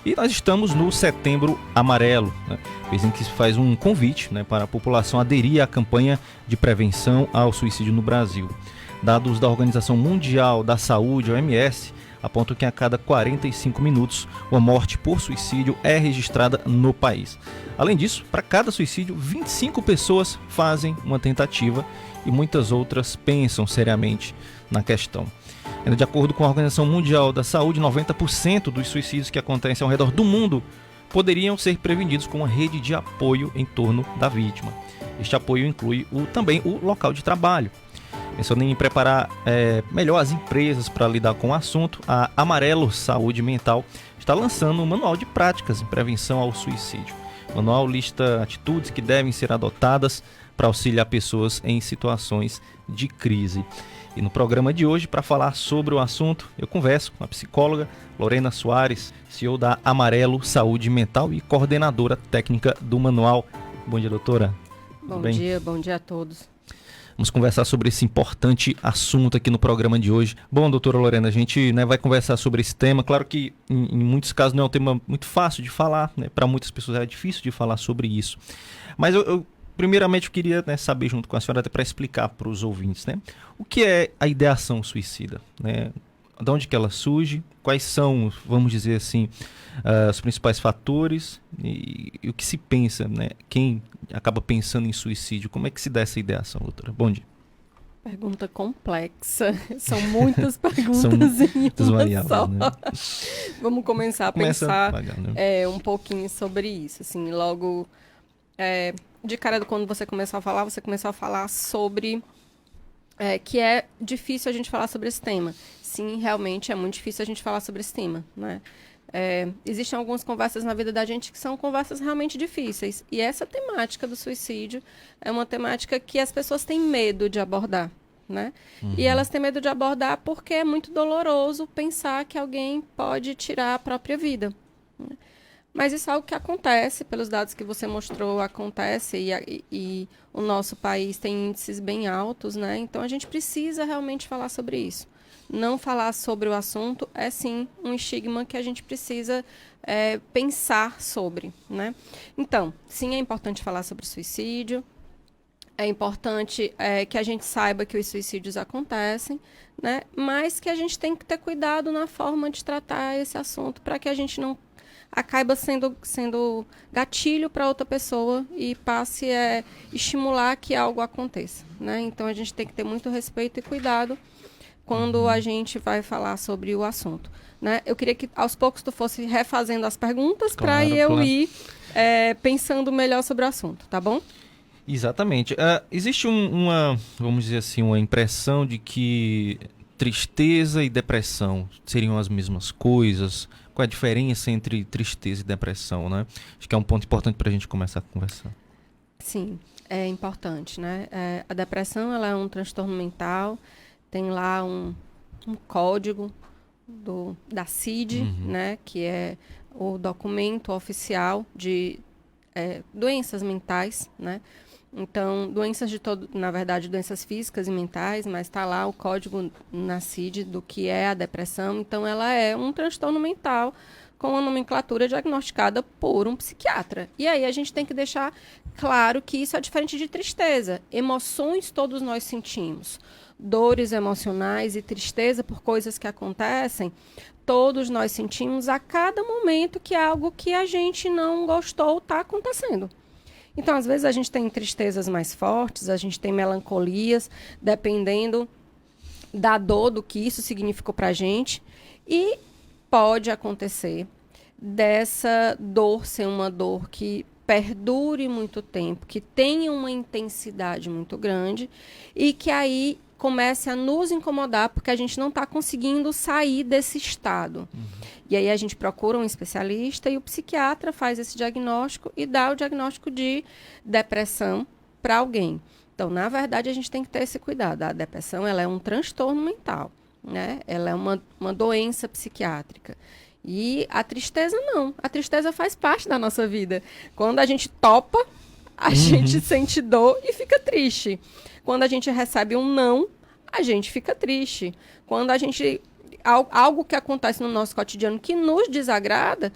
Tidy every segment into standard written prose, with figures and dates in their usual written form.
E nós estamos no Setembro Amarelo, né? Vez em que se faz um convite, né, para a população aderir à campanha de prevenção ao suicídio no Brasil. Dados da Organização Mundial da Saúde, OMS, apontam que a cada 45 minutos uma morte por suicídio é registrada no país. Além disso, para cada suicídio, 25 pessoas fazem uma tentativa e muitas outras pensam seriamente na questão. Ainda de acordo com a Organização Mundial da Saúde, 90% dos suicídios que acontecem ao redor do mundo poderiam ser prevenidos com uma rede de apoio em torno da vítima. Este apoio inclui também o local de trabalho. Pensando em preparar melhor as empresas para lidar com o assunto, a Amarelo Saúde Mental está lançando um manual de práticas em prevenção ao suicídio. O manual lista atitudes que devem ser adotadas para auxiliar pessoas em situações de crise. E no programa de hoje, para falar sobre o assunto, eu converso com a psicóloga Lorena Soares, CEO da Amarelo Saúde Mental e coordenadora técnica do manual. Bom dia, doutora. Bom dia a todos. Vamos conversar sobre esse importante assunto aqui no programa de hoje. Bom, doutora Lorena, a gente vai conversar sobre esse tema. Claro que em muitos casos não é um tema muito fácil de falar, né? Para muitas pessoas é difícil de falar sobre isso. Mas primeiramente eu queria, né, saber junto com a senhora, até para explicar para os ouvintes, né, o que é a ideação suicida, né? De onde que ela surge, quais são, vamos dizer assim, os principais fatores e o que se pensa, né? Quem acaba pensando em suicídio, como é que se dá essa ideação, doutora? Bom dia. Pergunta complexa, são muitas perguntas são em uma variáveis, só. né? Vamos começar a pensar devagar, né? Um pouquinho sobre isso, assim, logo de cara quando você começou a falar sobre que é difícil a gente falar sobre esse tema. Sim, realmente é muito difícil a gente falar sobre esse tema, né? Existem algumas conversas na vida da gente que são conversas realmente difíceis. E essa temática do suicídio é uma temática que as pessoas têm medo de abordar, né? Uhum. E elas têm medo de abordar porque é muito doloroso pensar que alguém pode tirar a própria vida, né? Mas isso é algo que acontece, pelos dados que você mostrou, acontece, e o nosso país tem índices bem altos, né? Então a gente precisa realmente falar sobre isso. Não falar sobre o assunto é sim um estigma que a gente precisa pensar sobre, né? Então, sim, é importante falar sobre suicídio, é importante que a gente saiba que os suicídios acontecem, né? Mas que a gente tem que ter cuidado na forma de tratar esse assunto para que a gente não acaba sendo gatilho para outra pessoa e passe a estimular que algo aconteça, né? Então a gente tem que ter muito respeito e cuidado quando a gente vai falar sobre o assunto, né? Eu queria que aos poucos tu fosse refazendo as perguntas para eu ir pensando melhor sobre o assunto, tá bom? Exatamente. Existe vamos dizer assim, uma impressão de que tristeza e depressão seriam as mesmas coisas. Qual é a diferença entre tristeza e depressão, né? Acho que é um ponto importante para a gente começar a conversar. Sim, é importante, né? A depressão, ela é um transtorno mental, tem lá um código da CID, né? Que é o documento oficial de doenças mentais, né? Então, na verdade, doenças físicas e mentais, mas está lá o código na CID do que é a depressão. Então, ela é um transtorno mental com a nomenclatura diagnosticada por um psiquiatra. E aí a gente tem que deixar claro que isso é diferente de tristeza. Emoções todos nós sentimos. Dores emocionais e tristeza por coisas que acontecem, todos nós sentimos a cada momento que algo que a gente não gostou está acontecendo. Então, às vezes, a gente tem tristezas mais fortes, a gente tem melancolias, dependendo da dor, do que isso significou para a gente. E pode acontecer dessa dor ser uma dor que perdure muito tempo, que tenha uma intensidade muito grande e que aí comece a nos incomodar porque a gente não está conseguindo sair desse estado. E aí a gente procura um especialista e o psiquiatra faz esse diagnóstico e dá o diagnóstico de depressão para alguém. Então, na verdade, a gente tem que ter esse cuidado. A depressão, ela é um transtorno mental, né? Ela é uma doença psiquiátrica. E a tristeza não. A tristeza faz parte da nossa vida. Quando a gente topa, a gente sente dor e fica triste. Quando a gente recebe um não, a gente fica triste. Quando a gente algo que acontece no nosso cotidiano que nos desagrada,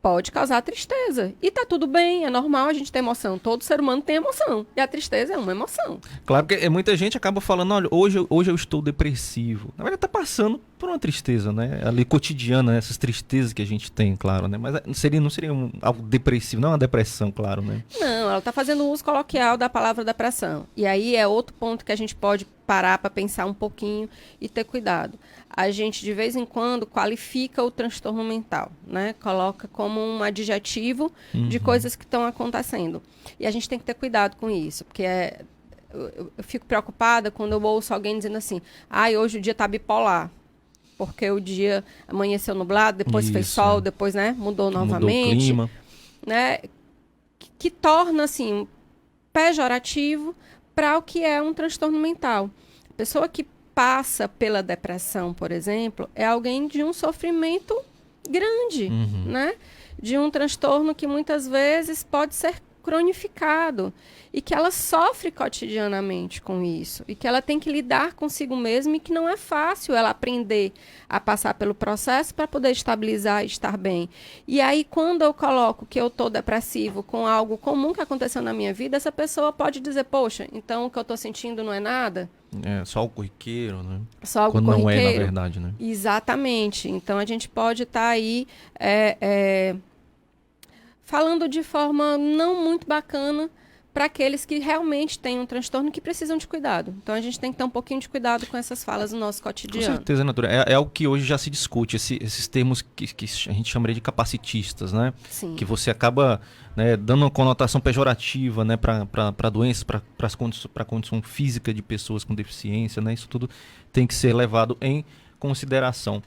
pode causar tristeza. E tá tudo bem, é normal a gente ter emoção. Todo ser humano tem emoção. E a tristeza é uma emoção. Claro que muita gente acaba falando, olha, hoje eu estou depressivo. Na verdade, tá passando por uma tristeza, né? Ali cotidiana, né? Essas tristezas que a gente tem, claro, né? Mas não seria algo depressivo, não é uma depressão, claro, né? Não, ela tá fazendo uso coloquial da palavra depressão. E aí é outro ponto que a gente pode parar para pensar um pouquinho e ter cuidado. A gente, de vez em quando, qualifica o transtorno mental, né? Coloca como um adjetivo de coisas que estão acontecendo. E a gente tem que ter cuidado com isso, porque eu fico preocupada quando eu ouço alguém dizendo assim, hoje o dia tá bipolar. Porque o dia amanheceu nublado, depois fez sol, depois, né, mudou novamente. Mudou o clima. Né? Que torna, assim, pejorativo para o que é um transtorno mental. A pessoa que passa pela depressão, por exemplo, é alguém de um sofrimento grande, né? De um transtorno que muitas vezes pode ser cronificado e que ela sofre cotidianamente com isso e que ela tem que lidar consigo mesma e que não é fácil ela aprender a passar pelo processo para poder estabilizar e estar bem. E aí, quando eu coloco que eu estou depressivo com algo comum que aconteceu na minha vida, essa pessoa pode dizer, poxa, então o que eu estou sentindo não é nada? É, só algo corriqueiro, né? Só algo quando corriqueiro. Não é, na verdade, né? Exatamente. Então, a gente pode estar aí falando de forma não muito bacana para aqueles que realmente têm um transtorno e que precisam de cuidado. Então, a gente tem que ter um pouquinho de cuidado com essas falas no nosso cotidiano. Com certeza, Natura. É algo que hoje já se discute, esses termos que a gente chamaria de capacitistas, né? Sim. Que você acaba, né, dando uma conotação pejorativa, né, para doenças, para a condição física de pessoas com deficiência, né? Isso tudo tem que ser levado em consideração.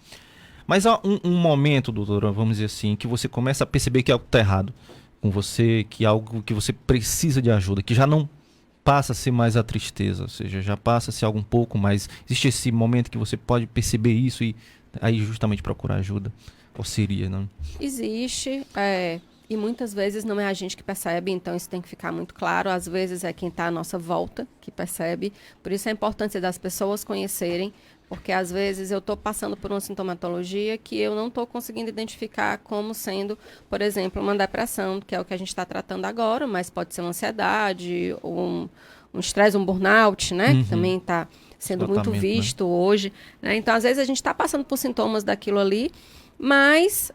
Mas há um momento, doutora, vamos dizer assim, que você começa a perceber que algo está errado com você, que algo que você precisa de ajuda, que já não passa a ser mais a tristeza, ou seja, já passa a ser algo um pouco mais... Existe esse momento que você pode perceber isso e aí justamente procurar ajuda? Ou seria, não? Existe, e muitas vezes não é a gente que percebe, então isso tem que ficar muito claro. Às vezes é quem está à nossa volta que percebe. Por isso é importante das pessoas conhecerem, porque às vezes eu estou passando por uma sintomatologia que eu não estou conseguindo identificar como sendo, por exemplo, uma depressão, que é o que a gente está tratando agora, mas pode ser uma ansiedade, um estresse, um burnout, né? Que também está sendo muito visto, né, hoje. Né? Então, às vezes a gente está passando por sintomas daquilo ali, mas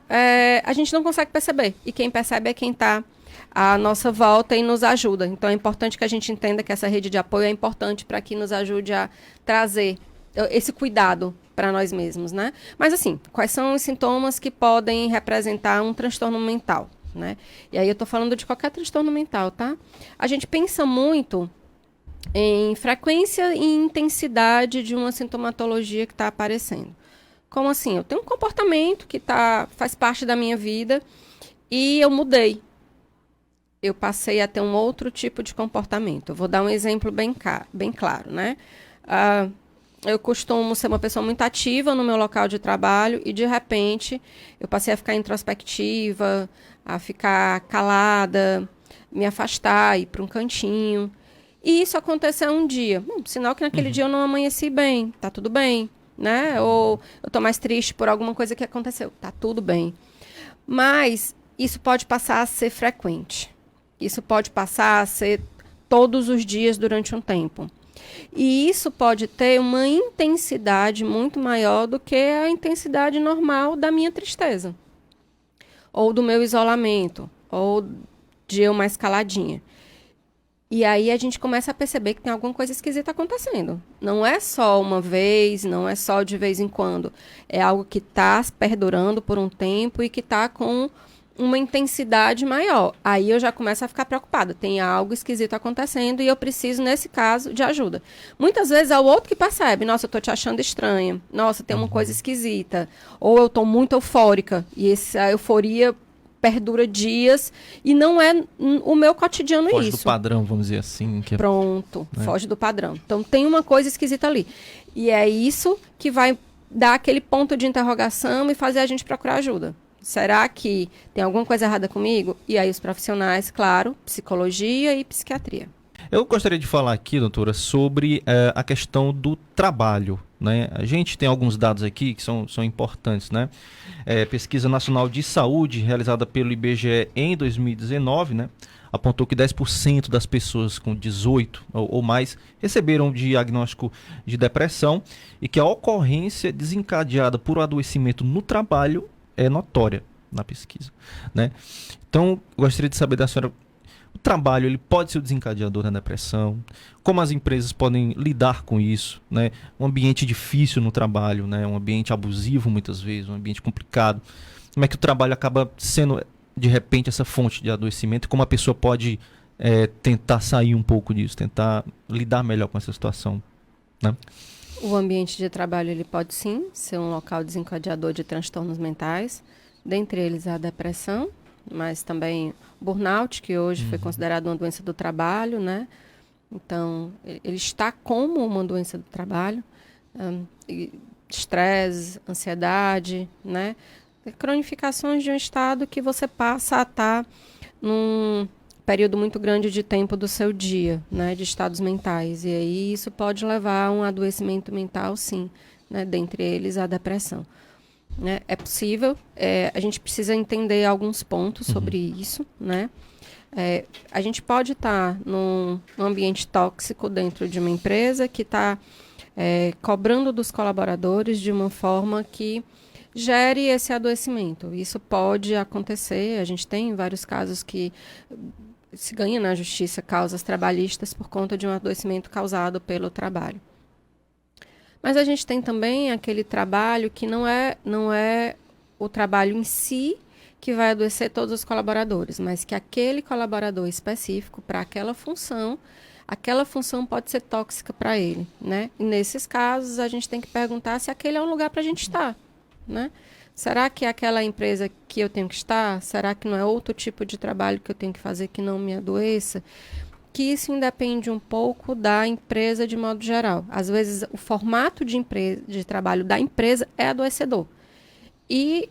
a gente não consegue perceber. E quem percebe é quem está à nossa volta e nos ajuda. Então, é importante que a gente entenda que essa rede de apoio é importante para que nos ajude a trazer esse cuidado para nós mesmos, né? Mas, assim, quais são os sintomas que podem representar um transtorno mental, né? E aí eu estou falando de qualquer transtorno mental, tá? A gente pensa muito em frequência e intensidade de uma sintomatologia que está aparecendo. Como assim? Eu tenho um comportamento que faz parte da minha vida e eu mudei. Eu passei a ter um outro tipo de comportamento. Eu vou dar um exemplo bem claro, né? Eu costumo ser uma pessoa muito ativa no meu local de trabalho e, de repente, eu passei a ficar introspectiva, a ficar calada, me afastar, ir para um cantinho. E isso aconteceu um dia. Sinal que naquele dia eu não amanheci bem, tá tudo bem, né? Ou eu tô mais triste por alguma coisa que aconteceu, tá tudo bem. Mas isso pode passar a ser frequente. Isso pode passar a ser todos os dias durante um tempo. E isso pode ter uma intensidade muito maior do que a intensidade normal da minha tristeza. Ou do meu isolamento. Ou de eu mais caladinha. E aí a gente começa a perceber que tem alguma coisa esquisita acontecendo. Não é só uma vez, não é só de vez em quando. É algo que está perdurando por um tempo e que está com uma intensidade maior. Aí eu já começo a ficar preocupada. Tem algo esquisito acontecendo e eu preciso, nesse caso, de ajuda. Muitas vezes é o outro que percebe. Nossa, eu tô te achando estranha. Nossa, tem uma coisa esquisita. Ou eu tô muito eufórica. E essa euforia perdura dias. E não é o meu cotidiano foge isso. Foge do padrão, vamos dizer assim. Pronto, foge do padrão. Então tem uma coisa esquisita ali. E é isso que vai dar aquele ponto de interrogação e fazer a gente procurar ajuda. Será que tem alguma coisa errada comigo? E aí os profissionais, claro, psicologia e psiquiatria. Eu gostaria de falar aqui, doutora, sobre a questão do trabalho, né? A gente tem alguns dados aqui que são importantes, né? Pesquisa Nacional de Saúde, realizada pelo IBGE em 2019, né? Apontou que 10% das pessoas com 18 ou mais receberam diagnóstico de depressão e que a ocorrência desencadeada por adoecimento no trabalho é notória na pesquisa, né? Então, gostaria de saber da senhora, o trabalho ele pode ser o desencadeador da depressão, como as empresas podem lidar com isso, né? Um ambiente difícil no trabalho, né? Um ambiente abusivo muitas vezes, um ambiente complicado. Como é que o trabalho acaba sendo, de repente, essa fonte de adoecimento e como a pessoa pode tentar sair um pouco disso, tentar lidar melhor com essa situação, né? O ambiente de trabalho ele pode sim ser um local desencadeador de transtornos mentais, dentre eles a depressão, mas também burnout, que hoje foi considerado uma doença do trabalho, né? Então, ele está como uma doença do trabalho, estresse, ansiedade, né? Cronificações de um estado que você passa a estar num período muito grande de tempo do seu dia, né? De estados mentais. E aí isso pode levar a um adoecimento mental, sim, né? Dentre eles a depressão. Né? É possível, a gente precisa entender alguns pontos sobre isso, né? A gente pode estar num ambiente tóxico dentro de uma empresa que está cobrando dos colaboradores de uma forma que gere esse adoecimento. Isso pode acontecer, a gente tem vários casos que se ganha na justiça causas trabalhistas por conta de um adoecimento causado pelo trabalho. Mas a gente tem também aquele trabalho que não é o trabalho em si que vai adoecer todos os colaboradores, mas que aquele colaborador específico para aquela função pode ser tóxica para ele, né? E nesses casos a gente tem que perguntar se aquele é um lugar para a gente estar, né? Será que é aquela empresa que eu tenho que estar? Será que não é outro tipo de trabalho que eu tenho que fazer que não me adoeça? Que isso independe um pouco da empresa de modo geral. Às vezes, o formato de trabalho da empresa é adoecedor. E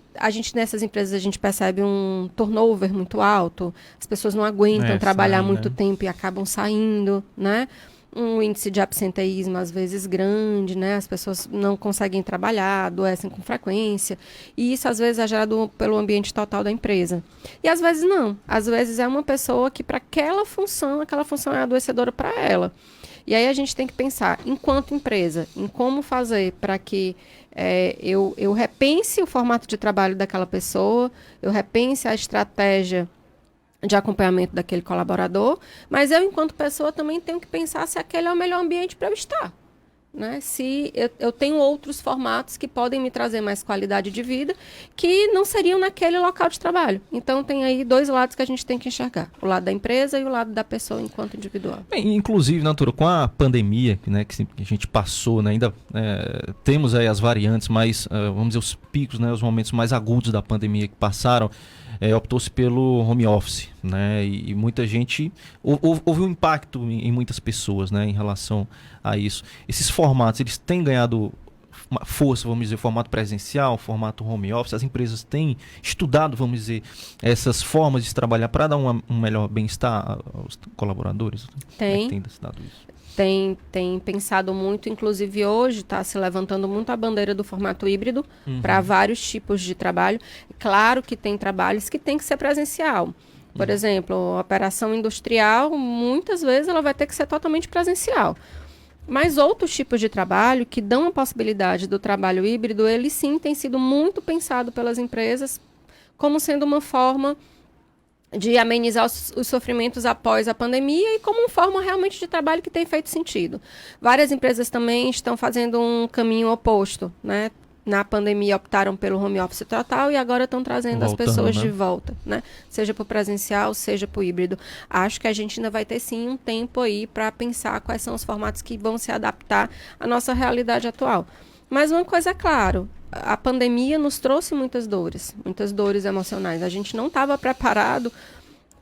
nessas empresas a gente percebe um turnover muito alto, as pessoas não aguentam trabalhar muito tempo e acabam saindo, né? Um índice de absenteísmo às vezes grande, né? As pessoas não conseguem trabalhar, adoecem com frequência. E isso às vezes é gerado pelo ambiente total da empresa. E às vezes não. Às vezes é uma pessoa que para aquela função é adoecedora para ela. E aí a gente tem que pensar, enquanto empresa, em como fazer para que eu repense o formato de trabalho daquela pessoa, eu repense a estratégia de acompanhamento daquele colaborador, mas eu, enquanto pessoa, também tenho que pensar se aquele é o melhor ambiente para eu estar, né? Se eu tenho outros formatos que podem me trazer mais qualidade de vida, que não seriam naquele local de trabalho. Então, tem aí dois lados que a gente tem que enxergar, o lado da empresa e o lado da pessoa enquanto individual. Bem, inclusive, Natura, com a pandemia, né, que a gente passou, né, ainda temos aí as variantes, mas vamos dizer, os picos, né, os momentos mais agudos da pandemia que passaram, optou-se pelo home office, né? E muita gente... Houve um impacto em muitas pessoas, né, em relação a isso. Esses formatos, eles têm ganhado força, vamos dizer, formato presencial, formato home office. As empresas têm estudado, vamos dizer, essas formas de trabalhar para dar um melhor bem-estar aos colaboradores? Tem. Tem se dado isso? Tem pensado muito, inclusive hoje está se levantando muito a bandeira do formato híbrido para vários tipos de trabalho. Claro que tem trabalhos que tem que ser presencial. Por exemplo, a operação industrial, muitas vezes ela vai ter que ser totalmente presencial. Mas outros tipos de trabalho que dão a possibilidade do trabalho híbrido, ele sim tem sido muito pensado pelas empresas como sendo uma forma de amenizar os sofrimentos após a pandemia e como uma forma realmente de trabalho que tem feito sentido. Várias empresas também estão fazendo um caminho oposto, né? Na pandemia optaram pelo home office total e agora estão trazendo as pessoas de volta, né? Seja para o presencial, seja para o híbrido. Acho que a gente ainda vai ter sim um tempo aí para pensar quais são os formatos que vão se adaptar à nossa realidade atual. Mas uma coisa é claro, a pandemia nos trouxe muitas dores emocionais. A gente não estava preparado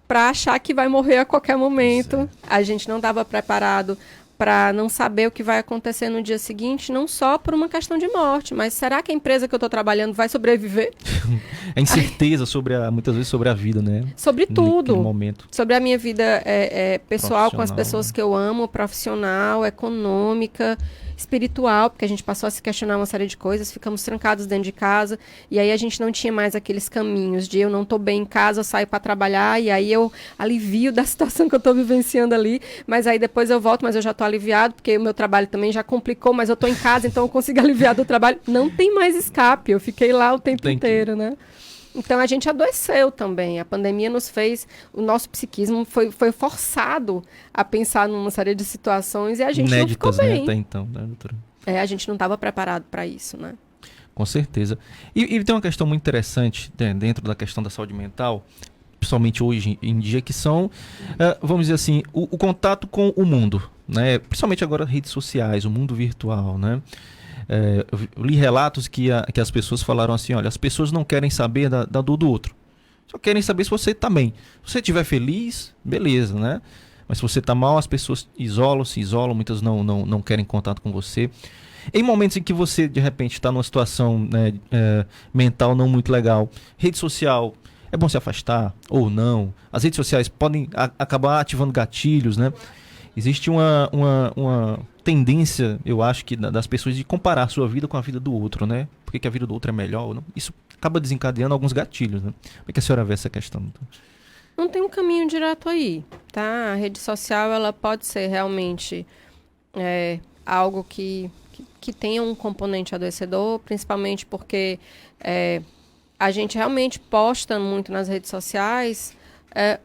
para achar que vai morrer a qualquer momento. A gente não estava preparado para não saber o que vai acontecer no dia seguinte, não só por uma questão de morte, mas será que a empresa que eu estou trabalhando vai sobreviver? A incerteza muitas vezes sobre a vida, né? Sobre tudo. Momento. Sobre a minha vida pessoal com as pessoas que eu amo, profissional, econômica. espiritual, porque a gente passou a se questionar uma série de coisas, ficamos trancados dentro de casa, e aí a gente não tinha mais aqueles caminhos de eu não estou bem em casa, eu saio para trabalhar, e aí eu alivio da situação que eu estou vivenciando ali, mas aí depois eu volto, mas eu já estou aliviado, porque o meu trabalho também já complicou, mas eu estou em casa, então eu consigo aliviar do trabalho. Não tem mais escape, eu fiquei lá o tempo inteiro, né? Então, a gente adoeceu também. A pandemia nos fez... O nosso psiquismo foi forçado a pensar numa série de situações e a gente inéditas, não ficou bem. Né? Até então, né, doutora? A gente não estava preparado para isso, né? Com certeza. E tem uma questão muito interessante, né, dentro da questão da saúde mental, principalmente hoje em dia, que são, vamos dizer assim, o contato com o mundo, né? Principalmente agora redes sociais, o mundo virtual, né? Eu li relatos que as pessoas falaram assim, olha, as pessoas não querem saber da dor do outro, só querem saber se você está bem. Se você estiver feliz, beleza, né? Mas se você está mal, as pessoas se isolam, muitas não querem contato com você. Em momentos em que você, de repente, está numa situação, né, mental não muito legal, rede social, é bom se afastar ou não. As redes sociais podem acabar ativando gatilhos, né? Existe uma tendência, eu acho, que das pessoas de comparar a sua vida com a vida do outro, né? Por que a vida do outro é melhor? Não? Isso acaba desencadeando alguns gatilhos, né? Como é que a senhora vê essa questão? Não tem um caminho direto aí, tá? A rede social, ela pode ser realmente algo que tenha um componente adoecedor, principalmente porque a gente realmente posta muito nas redes sociais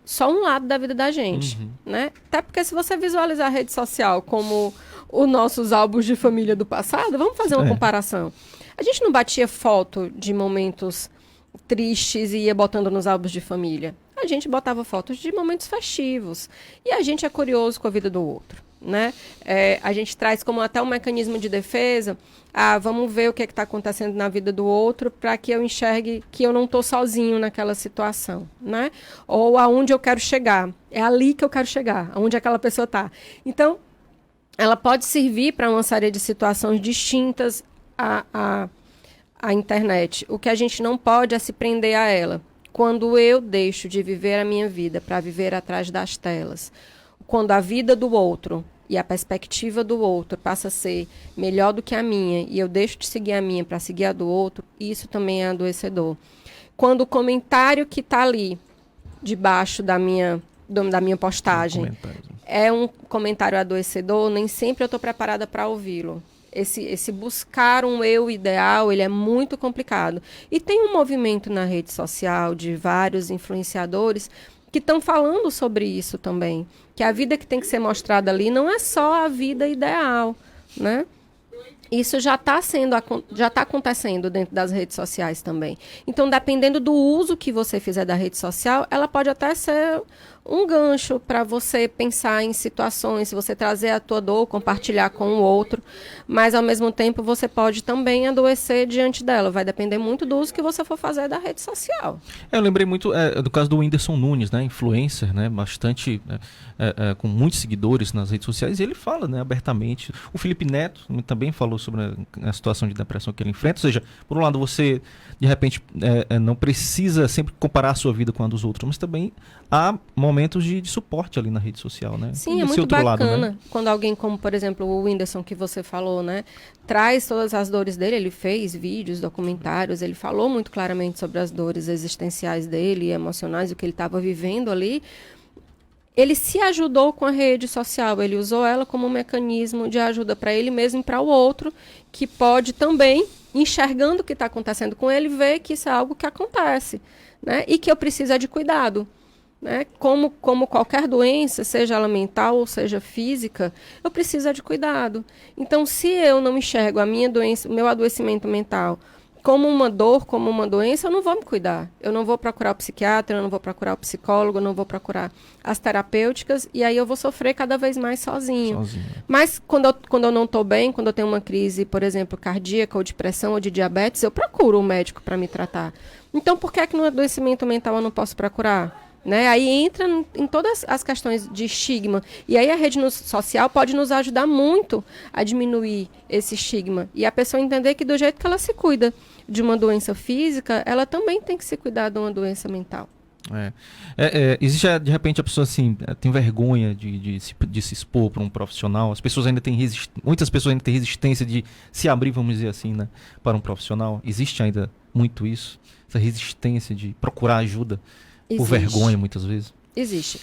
só um lado da vida da gente, né? Até porque se você visualizar a rede social como os nossos álbuns de família do passado, vamos fazer uma comparação. A gente não batia foto de momentos tristes e ia botando nos álbuns de família. A gente botava fotos de momentos festivos. E a gente é curioso com a vida do outro, né? A gente traz como até um mecanismo de defesa. Vamos ver o que está acontecendo na vida do outro para que eu enxergue que eu não estou sozinho naquela situação, né? Ou aonde eu quero chegar. É ali que eu quero chegar, aonde aquela pessoa está. Então, ela pode servir para uma série de situações distintas à internet. O que a gente não pode é se prender a ela. Quando eu deixo de viver a minha vida para viver atrás das telas, quando a vida do outro e a perspectiva do outro passa a ser melhor do que a minha e eu deixo de seguir a minha para seguir a do outro, isso também é adoecedor. Quando o comentário que está ali debaixo da minha postagem é um comentário adoecedor, nem sempre eu estou preparada para ouvi-lo. Esse buscar um eu ideal, ele é muito complicado. E tem um movimento na rede social de vários influenciadores que estão falando sobre isso também. Que a vida que tem que ser mostrada ali não é só a vida ideal, né? Isso já está acontecendo dentro das redes sociais também. Então, dependendo do uso que você fizer da rede social, ela pode até ser um gancho para você pensar em situações, se você trazer a tua dor, compartilhar com o outro, mas ao mesmo tempo você pode também adoecer diante dela. Vai depender muito do uso que você for fazer da rede social. Eu lembrei muito do caso do Whindersson Nunes, né, influencer, né, bastante, com muitos seguidores nas redes sociais, e ele fala, né, abertamente. O Felipe Neto também falou sobre a situação de depressão que ele enfrenta, ou seja, por um lado você, de repente, não precisa sempre comparar a sua vida com a dos outros, mas também há momentos de suporte ali na rede social, né? Sim, é muito bacana lado, né? Quando alguém como, por exemplo, o Whindersson que você falou, né, traz todas as dores dele, ele fez vídeos, documentários, ele falou muito claramente sobre as dores existenciais dele, emocionais, o que ele estava vivendo ali. Ele se ajudou com a rede social, ele usou ela como um mecanismo de ajuda para ele mesmo e para o outro, que pode também, enxergando o que está acontecendo com ele, ver que isso é algo que acontece, né? E que eu preciso de cuidado. Né? Como qualquer doença, seja ela mental ou seja física, eu preciso de cuidado. Então, se eu não enxergo a minha doença, o meu adoecimento mental como uma dor, como uma doença, eu não vou me cuidar. Eu não vou procurar o psiquiatra, eu não vou procurar o psicólogo, eu não vou procurar as terapêuticas, e aí eu vou sofrer cada vez mais sozinho. Mas quando eu não estou bem, quando eu tenho uma crise, por exemplo, cardíaca, ou depressão, ou de diabetes, eu procuro um médico para me tratar. Então, por que no adoecimento mental eu não posso procurar? Né? Aí entra em todas as questões de estigma. E aí a rede social pode nos ajudar muito a diminuir esse estigma. E a pessoa entender que do jeito que ela se cuida de uma doença física, ela também tem que se cuidar de uma doença mental. Existe, de repente, a pessoa assim, tem vergonha de se expor para um profissional. As pessoas ainda têm muitas pessoas ainda têm resistência de se abrir, vamos dizer assim, né, para um profissional. Existe ainda muito isso, essa resistência de procurar ajuda por vergonha, muitas vezes. Existe.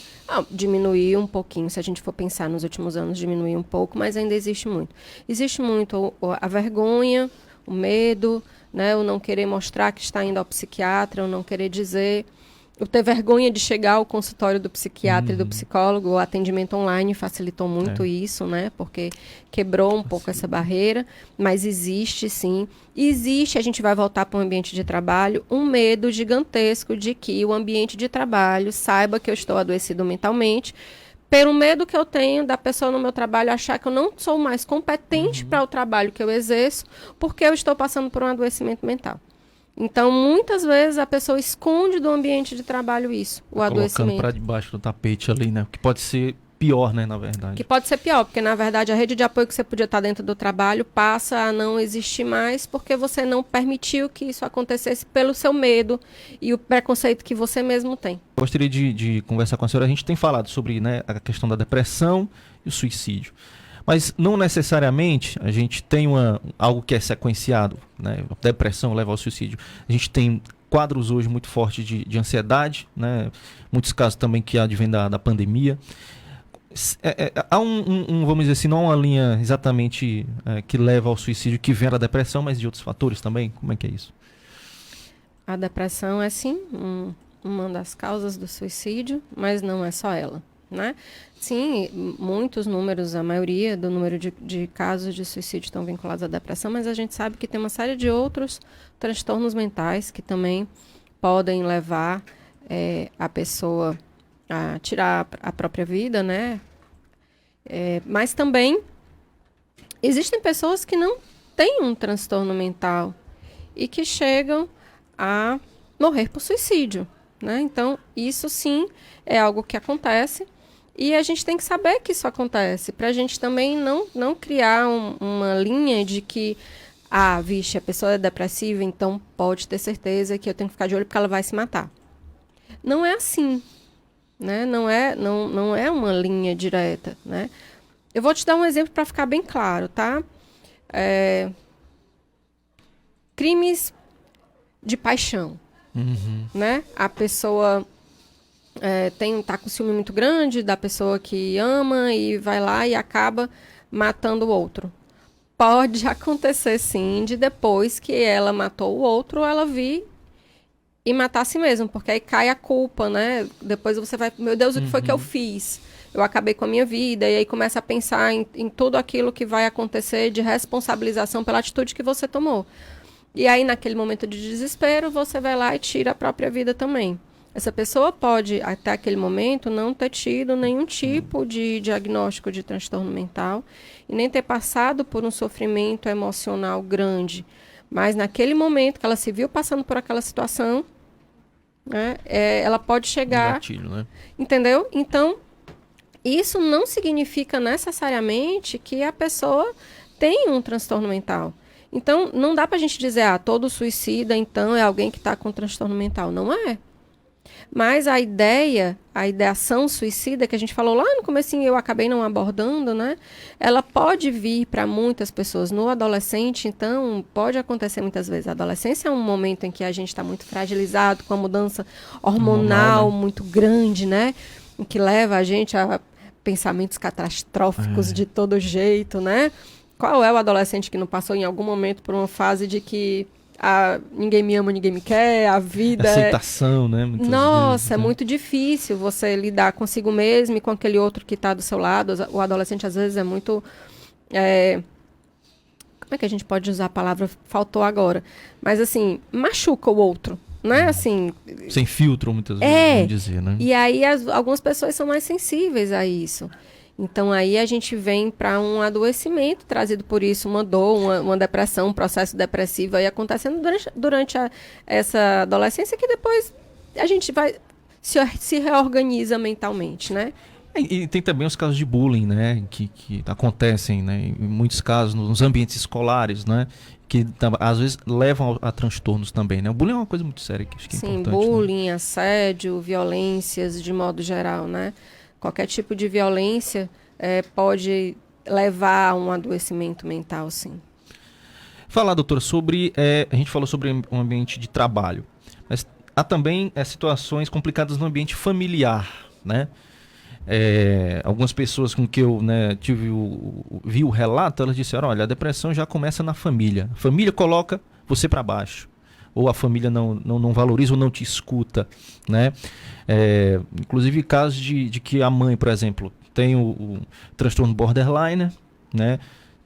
Diminuiu um pouquinho, se a gente for pensar nos últimos anos, diminuiu um pouco, mas ainda existe muito. Existe muito a vergonha, o medo, né, o não querer mostrar que está indo ao psiquiatra, o não querer dizer, o ter vergonha de chegar ao consultório do psiquiatra e do psicólogo. O atendimento online facilitou muito isso, né? Porque quebrou um pouco essa barreira, mas existe sim. Existe, a gente vai voltar para o ambiente de trabalho, um medo gigantesco de que o ambiente de trabalho saiba que eu estou adoecido mentalmente, pelo medo que eu tenho da pessoa no meu trabalho achar que eu não sou mais competente para o trabalho que eu exerço, porque eu estou passando por um adoecimento mental. Então, muitas vezes, a pessoa esconde do ambiente de trabalho isso, o adoecimento. Colocando para debaixo do tapete ali, né? Que pode ser pior, né, na verdade. Que pode ser pior, porque, na verdade, a rede de apoio que você podia estar dentro do trabalho passa a não existir mais porque você não permitiu que isso acontecesse pelo seu medo e o preconceito que você mesmo tem. Gostaria de conversar com a senhora. A gente tem falado sobre, né, a questão da depressão e o suicídio. Mas não necessariamente a gente tem algo que é sequenciado, né? A depressão leva ao suicídio. A gente tem quadros hoje muito fortes de ansiedade, né? Muitos casos também que advêm da pandemia. Há vamos dizer assim, não há uma linha exatamente que leva ao suicídio que vem da depressão, mas de outros fatores também? Como é que é isso? A depressão é sim uma das causas do suicídio, mas não é só ela, né? Sim, muitos números, a maioria do número de casos de suicídio estão vinculados à depressão, mas a gente sabe que tem uma série de outros transtornos mentais que também podem levar a pessoa a tirar a própria vida, né? Mas também existem pessoas que não têm um transtorno mental e que chegam a morrer por suicídio, né? Então, isso sim é algo que acontece. E a gente tem que saber que isso acontece, para a gente também não criar uma linha de que, vixe, a pessoa é depressiva, então pode ter certeza que eu tenho que ficar de olho porque ela vai se matar. Não é assim, né? Não é uma linha direta, né? Eu vou te dar um exemplo para ficar bem claro, tá? Crimes de paixão, né? A pessoa tá com ciúme muito grande da pessoa que ama e vai lá e acaba matando o outro. Pode acontecer sim de depois que ela matou o outro, ela vir e matar a si mesma, porque aí cai a culpa, né? Depois você vai, meu Deus, o que foi que eu fiz? Eu acabei com a minha vida, e aí começa a pensar em tudo aquilo que vai acontecer de responsabilização pela atitude que você tomou. E aí, naquele momento de desespero, você vai lá e tira a própria vida também. Essa pessoa pode, até aquele momento, não ter tido nenhum tipo de diagnóstico de transtorno mental e nem ter passado por um sofrimento emocional grande. Mas naquele momento que ela se viu passando por aquela situação, né, ela pode chegar... Gatilho, né? Entendeu? Então, isso não significa necessariamente que a pessoa tem um transtorno mental. Então, não dá pra gente dizer, todo suicida, então, é alguém que está com transtorno mental. Não é. Mas a ideação suicida, que a gente falou lá no comecinho, eu acabei não abordando, né? Ela pode vir para muitas pessoas. No adolescente, então, pode acontecer muitas vezes. A adolescência é um momento em que a gente está muito fragilizado, com a mudança hormonal, né? Muito grande, né? Que leva a gente a pensamentos catastróficos de todo jeito, né? Qual é o adolescente que não passou em algum momento por uma fase de que ninguém me ama, ninguém me quer, a vida aceitação, né? Nossa, vezes, é muito difícil você lidar consigo mesmo e com aquele outro que está do seu lado. O adolescente, às vezes, é muito... Como é que a gente pode usar a palavra? Faltou agora. Mas, assim, machuca o outro, né? Assim, sem filtro, muitas vezes, vamos dizer, né? E aí, algumas pessoas são mais sensíveis a isso. Então, aí a gente vem para um adoecimento trazido por isso, uma dor, uma depressão, um processo depressivo aí acontecendo durante essa adolescência, que depois a gente vai se reorganiza mentalmente, né? E tem também os casos de bullying, né? Que acontecem, né? Em muitos casos, nos ambientes escolares, né? que às vezes levam a transtornos também, né? O bullying é uma coisa muito séria, que acho que é Sim, importante. bullying, né? assédio, violências de modo geral, né? Qualquer tipo de violência pode levar a um adoecimento mental, sim. Falar, doutora, sobre... a gente falou sobre um ambiente de trabalho, mas há também situações complicadas no ambiente familiar, né? Algumas pessoas com que eu vi o relato, elas disseram, olha, a depressão já começa na família. A família coloca você para baixo. Ou a família não valoriza ou não te escuta, né? Inclusive casos de que a mãe, por exemplo, tem o transtorno borderline, né?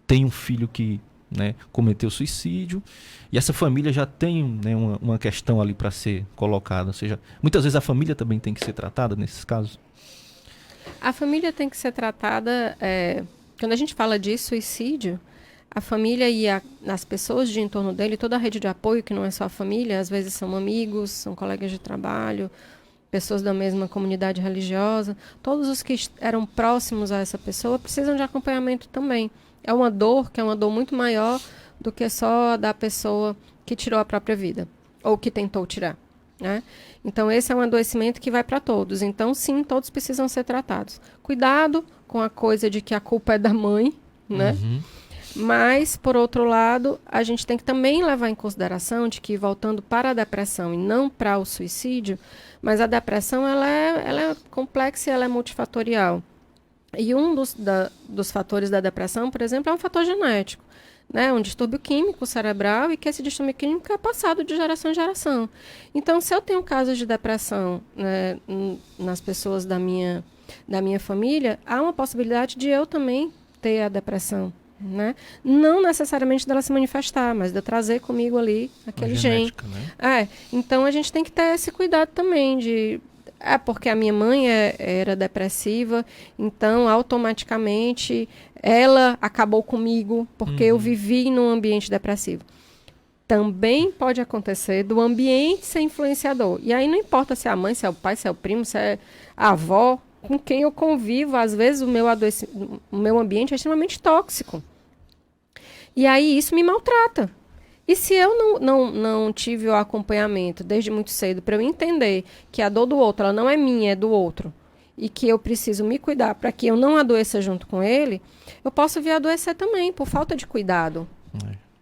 Tem um filho que, né, cometeu suicídio, e essa família já tem, né, uma questão ali para ser colocada. Ou seja, muitas vezes a família também tem que ser tratada nesses casos. A família tem que ser tratada... quando a gente fala de suicídio, a família e as pessoas de entorno dele, toda a rede de apoio, que não é só a família, às vezes são amigos, são colegas de trabalho, pessoas da mesma comunidade religiosa, todos os que eram próximos a essa pessoa precisam de acompanhamento também. É uma dor que é uma dor muito maior do que só a da pessoa que tirou a própria vida, ou que tentou tirar, né? Então, esse é um adoecimento que vai para todos. Então, sim, todos precisam ser tratados. Cuidado com a coisa de que a culpa é da mãe, né? Uhum. Mas, por outro lado, a gente tem que também levar em consideração de que, voltando para a depressão e não para o suicídio, mas a depressão ela é complexa e ela é multifatorial. E um dos fatores da depressão, por exemplo, é um fator genético. Né, um distúrbio químico cerebral, e que esse distúrbio químico é passado de geração em geração. Então, se eu tenho casos de depressão, né, nas pessoas da minha família, há uma possibilidade de eu também ter a depressão. Né? Não necessariamente dela se manifestar, mas de eu trazer comigo ali aquele gene. Né? Então, a gente tem que ter esse cuidado também de... porque a minha mãe era depressiva, então automaticamente ela acabou comigo porque eu vivi num ambiente depressivo. Também pode acontecer do ambiente ser influenciador. E aí não importa se é a mãe, se é o pai, se é o primo, se é a avó, com quem eu convivo, às vezes o meu ambiente é extremamente tóxico. E aí isso me maltrata. E se eu não tive o acompanhamento desde muito cedo para eu entender que a dor do outro ela não é minha, é do outro, e que eu preciso me cuidar para que eu não adoeça junto com ele, eu posso vir a adoecer também, por falta de cuidado.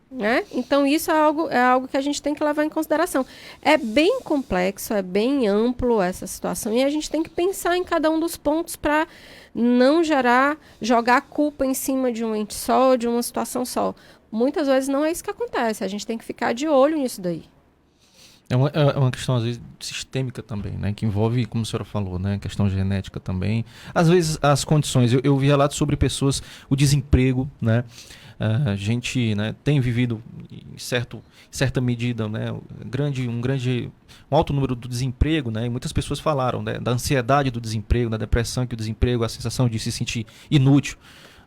Né? Então, isso é algo que a gente tem que levar em consideração. É bem complexo, é bem amplo essa situação, e a gente tem que pensar em cada um dos pontos para não jogar a culpa em cima de um ente só, de uma situação só. Muitas vezes não é isso que acontece. A gente tem que ficar de olho nisso daí. É uma questão, às vezes, sistêmica também, né? Que envolve, como a senhora falou, né? Questão genética também. Às vezes, as condições. Eu vi relatos sobre pessoas, o desemprego, né? A gente, né, tem vivido, em certa medida, né? Um alto número do desemprego, né? E muitas pessoas falaram, né, da ansiedade do desemprego, da depressão que o desemprego, a sensação de se sentir inútil,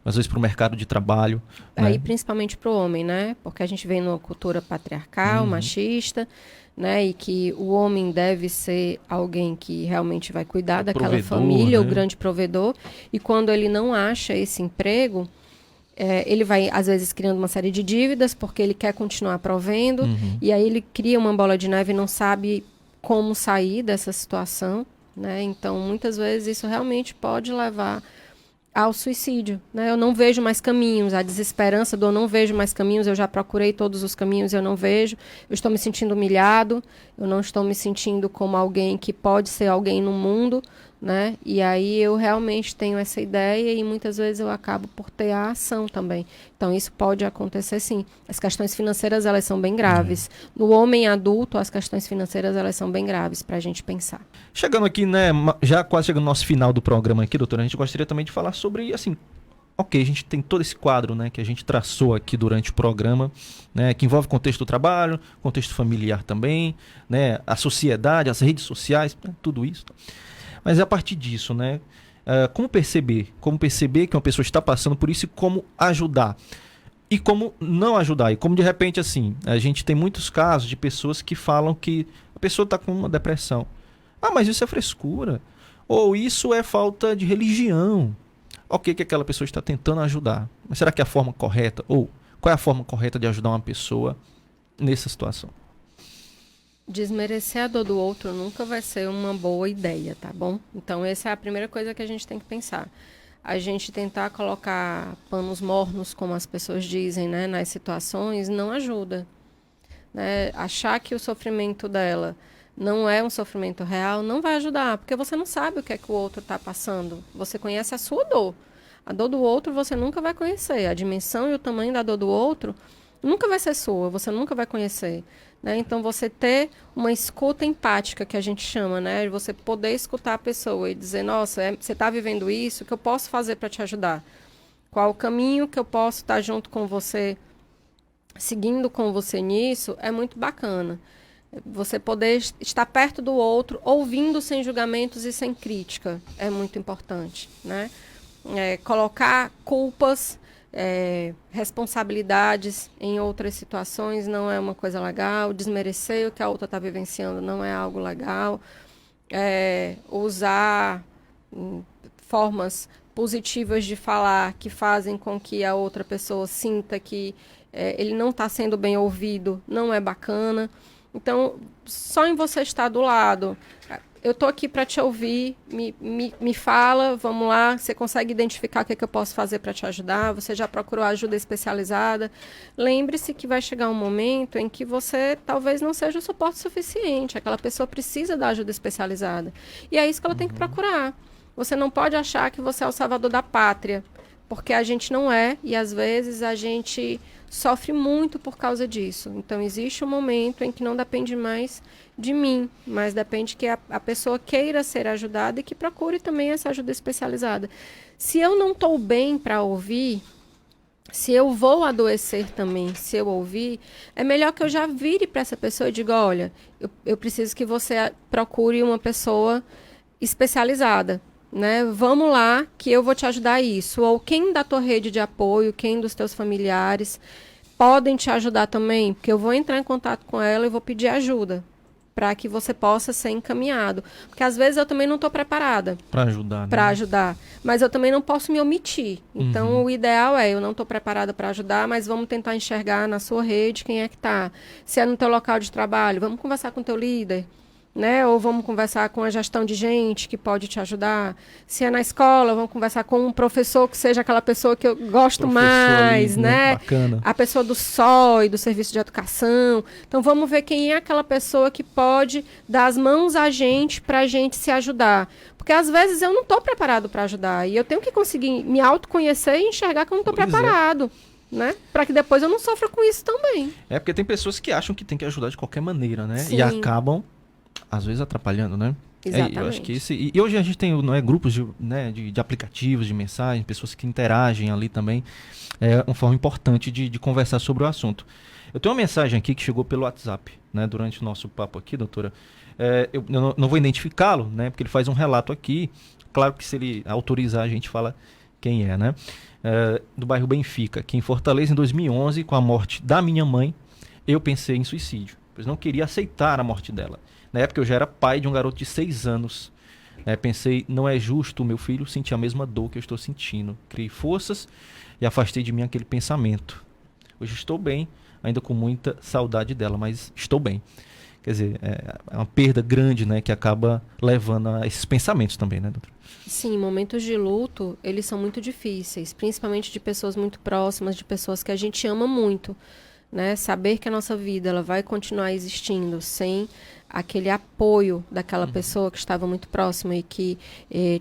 às vezes para o mercado de trabalho. Aí, né? principalmente para o homem, né? Porque a gente vem numa cultura patriarcal, machista, né? E que o homem deve ser alguém que realmente vai cuidar daquela família, né? O grande provedor. E quando ele não acha esse emprego, ele vai, às vezes, criando uma série de dívidas, porque ele quer continuar provendo. E aí ele cria uma bola de neve e não sabe como sair dessa situação, né? Então, muitas vezes, isso realmente pode levar ao suicídio, né? Eu não vejo mais caminhos, a desesperança do eu não vejo mais caminhos, eu já procurei todos os caminhos, eu não vejo, eu estou me sentindo humilhado, eu não estou me sentindo como alguém que pode ser alguém no mundo, né? E aí eu realmente tenho essa ideia e muitas vezes eu acabo por ter a ação também. Então isso pode acontecer sim. As questões financeiras, elas são bem graves. No homem adulto, as questões financeiras, elas são bem graves para a gente pensar. Chegando aqui, né, já quase chegando no nosso final do programa aqui, doutora, a gente gostaria também de falar sobre, assim, ok, a gente tem todo esse quadro, né, que a gente traçou aqui durante o programa, né, que envolve o contexto do trabalho, contexto familiar também, né, a sociedade, as redes sociais, né, tudo isso. Mas é a partir disso, né, como perceber que uma pessoa está passando por isso e como ajudar. E como não ajudar. E como, de repente, assim, a gente tem muitos casos de pessoas que falam que a pessoa está com uma depressão. Ah, mas isso é frescura. Ou isso é falta de religião. Ok, que aquela pessoa está tentando ajudar. Mas será que é a forma correta? Ou Qual é a forma correta de ajudar uma pessoa nessa situação? Desmerecer a dor do outro nunca vai ser uma boa ideia, tá bom? Então, essa é a primeira coisa que a gente tem que pensar. A gente tentar colocar panos mornos, como as pessoas dizem, né, nas situações, não ajuda. Né? Achar que o sofrimento dela não é um sofrimento real não vai ajudar, porque você não sabe o que é que o outro está passando. Você conhece a sua dor. A dor do outro você nunca vai conhecer. A dimensão e o tamanho da dor do outro nunca vai ser sua, você nunca vai conhecer. Né? Então, você ter uma escuta empática, que a gente chama, né? Você poder escutar a pessoa e dizer, nossa, você está vivendo isso, o que eu posso fazer para te ajudar? Qual o caminho que eu posso estar junto com você, seguindo com você nisso, é muito bacana. Você poder estar perto do outro, ouvindo sem julgamentos e sem crítica, é muito importante, né? Colocar culpas, responsabilidades em outras situações não é uma coisa legal. Desmerecer o que a outra está vivenciando não é algo legal. Usar formas positivas de falar que fazem com que a outra pessoa sinta que ele não está sendo bem ouvido não é bacana. Então, só em você estar do lado, eu estou aqui para te ouvir, me fala, vamos lá, você consegue identificar o que eu posso fazer para te ajudar, você já procurou ajuda especializada. Lembre-se que vai chegar um momento em que você talvez não seja o suporte suficiente, aquela pessoa precisa da ajuda especializada. E é isso que ela tem que procurar. Você não pode achar que você é o salvador da pátria, porque a gente não é, e às vezes a gente sofre muito por causa disso. Então, existe um momento em que não depende mais de mim, mas depende que a pessoa queira ser ajudada e que procure também essa ajuda especializada. Se eu não estou bem para ouvir, se eu vou adoecer também, se eu ouvir, é melhor que eu já vire para essa pessoa e diga, olha, eu preciso que você procure uma pessoa especializada. Né? Vamos lá que eu vou te ajudar a isso. Ou quem da tua rede de apoio, quem dos teus familiares podem te ajudar também, porque eu vou entrar em contato com ela e vou pedir ajuda para que você possa ser encaminhado. Porque às vezes eu também não estou preparada para ajudar, né? Para ajudar, mas eu também não posso me omitir. Então, o ideal eu não estou preparada para ajudar, mas vamos tentar enxergar na sua rede quem é que está. Se é no teu local de trabalho, vamos conversar com o teu líder. Né? Ou vamos conversar com a gestão de gente que pode te ajudar. Se é na escola, vamos conversar com um professor que seja aquela pessoa que eu gosto mais, ali, né? Bacana. A pessoa do SOI, do Serviço de Educação. Então, vamos ver quem é aquela pessoa que pode dar as mãos a gente para a gente se ajudar. Porque, às vezes, eu não estou preparado para ajudar. E eu tenho que conseguir me autoconhecer e enxergar que eu não estou preparado. Né? Para que depois eu não sofra com isso também. Porque tem pessoas que acham que tem que ajudar de qualquer maneira, né? Sim. E acabam às vezes atrapalhando, né? Exatamente. Eu acho que e hoje a gente tem, não é, grupos de aplicativos, de mensagem, pessoas que interagem ali também. É uma forma importante de conversar sobre o assunto. Eu tenho uma mensagem aqui que chegou pelo WhatsApp, né? Durante o nosso papo aqui, doutora. Eu não vou identificá-lo, né? Porque ele faz um relato aqui. Claro que se ele autorizar, a gente fala quem é, né? Do bairro Benfica, aqui em Fortaleza, em 2011, com a morte da minha mãe, eu pensei em suicídio, pois não queria aceitar a morte dela. Na época eu já era pai de um garoto de 6 anos. Pensei, não é justo o meu filho sentir a mesma dor que eu estou sentindo. Criei forças e afastei de mim aquele pensamento. Hoje estou bem, ainda com muita saudade dela, mas estou bem. Quer dizer, é uma perda grande, né, que acaba levando a esses pensamentos também, né, doutora? Sim, momentos de luto, eles são muito difíceis, principalmente de pessoas muito próximas, de pessoas que a gente ama muito. Né? Saber que a nossa vida ela vai continuar existindo sem aquele apoio daquela pessoa que estava muito próxima e que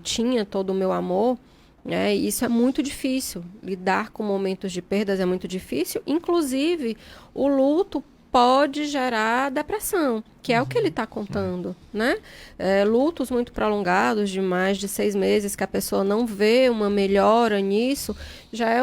tinha todo o meu amor, né? Isso é muito difícil. Lidar com momentos de perdas é muito difícil. Inclusive, o luto pode gerar depressão, que é o que ele está contando, né? Lutos muito prolongados, de mais de 6 meses, que a pessoa não vê uma melhora nisso,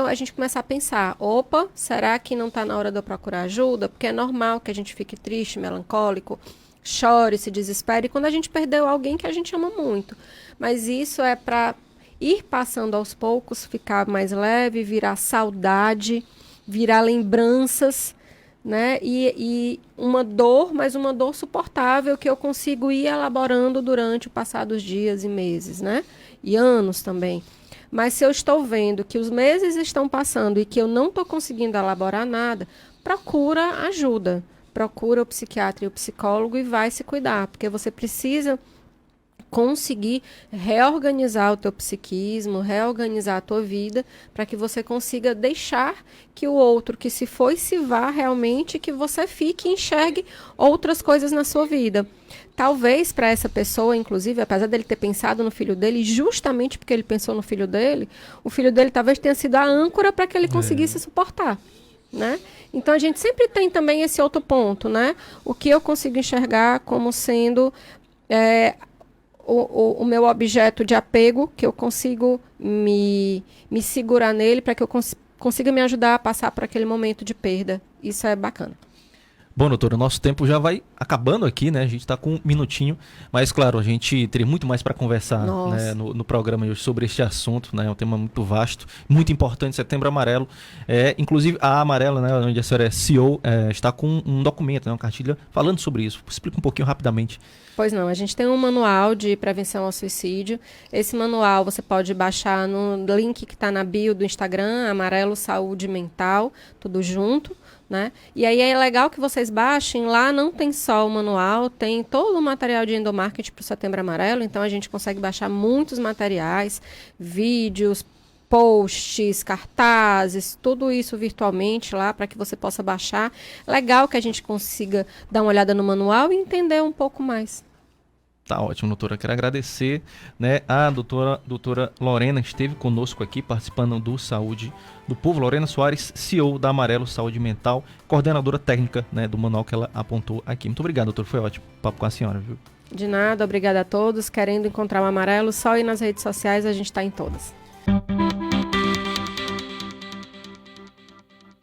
a gente começa a pensar, opa, será que não está na hora de eu procurar ajuda? Porque é normal que a gente fique triste, melancólico, chore, se desespere, quando a gente perdeu alguém que a gente ama muito. Mas isso é para ir passando aos poucos, ficar mais leve, virar saudade, virar lembranças, né? E uma dor, mas uma dor suportável que eu consigo ir elaborando durante o passar dos dias e meses, né? E anos também. Mas se eu estou vendo que os meses estão passando e que eu não estou conseguindo elaborar nada, procura ajuda. Procura o psiquiatra e o psicólogo e vai se cuidar, porque você precisa conseguir reorganizar o teu psiquismo, reorganizar a tua vida, para que você consiga deixar que o outro que se foi se vá realmente, que você fique e enxergue outras coisas na sua vida. Talvez para essa pessoa, inclusive, apesar dele ter pensado no filho dele, justamente porque ele pensou no filho dele, o filho dele talvez tenha sido a âncora para que ele conseguisse suportar, né? Então a gente sempre tem também esse outro ponto, né? O que eu consigo enxergar como sendo o meu objeto de apego, que eu consigo me segurar nele para que eu consiga me ajudar a passar por aquele momento de perda. Isso é bacana. Bom, doutora, o nosso tempo já vai acabando aqui, né? A gente está com um minutinho, mas claro, a gente teria muito mais para conversar, né, no programa hoje sobre este assunto, né? É um tema muito vasto, muito importante, Setembro Amarelo. Inclusive, a Amarela, né, onde a senhora é CEO, está com um documento, né, uma cartilha falando sobre isso. Explica um pouquinho rapidamente. Pois não, a gente tem um manual de prevenção ao suicídio. Esse manual você pode baixar no link que está na bio do Instagram, Amarelo Saúde Mental, tudo junto. Né? E aí é legal que vocês baixem, lá não tem só o manual, tem todo o material de endomarketing para o Setembro Amarelo, então a gente consegue baixar muitos materiais, vídeos, posts, cartazes, tudo isso virtualmente lá para que você possa baixar. Legal que a gente consiga dar uma olhada no manual e entender um pouco mais. Tá ótimo, doutora. Quero agradecer, né, a doutora Lorena, que esteve conosco aqui, participando do Saúde do Povo. Lorena Soares, CEO da Amarelo Saúde Mental, coordenadora técnica, né, do manual que ela apontou aqui. Muito obrigado, doutor. Foi ótimo papo com a senhora, viu? De nada, obrigada a todos. Querendo encontrar o Amarelo, só ir nas redes sociais, a gente está em todas.